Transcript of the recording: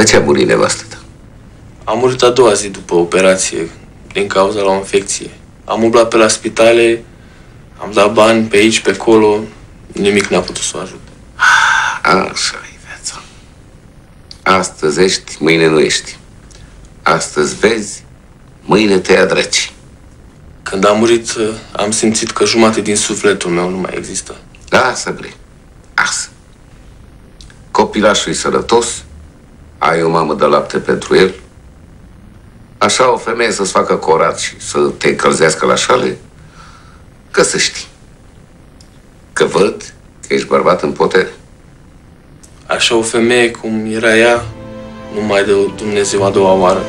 De ce a murit nevastă ta? A murit a doua zi după operație, din cauza la o infecție. Am umblat pe la spitale, am dat bani pe aici, pe acolo, nimic n-a putut să o ajute. Așa e viața. Astăzi ești, mâine nu ești. Astăzi vezi, mâine te ia draci. Când a murit, am simțit că jumate din sufletul meu nu mai există. Lasă, bre. Lasă. Copilașul e sănătos, ai o mamă de lapte pentru el. Așa o femeie să-ți facă corat și să te încălzească la șale, că să știi. Că văd că ești bărbat în putere. Așa o femeie cum era ea, nu mai dă Dumnezeu a doua oară.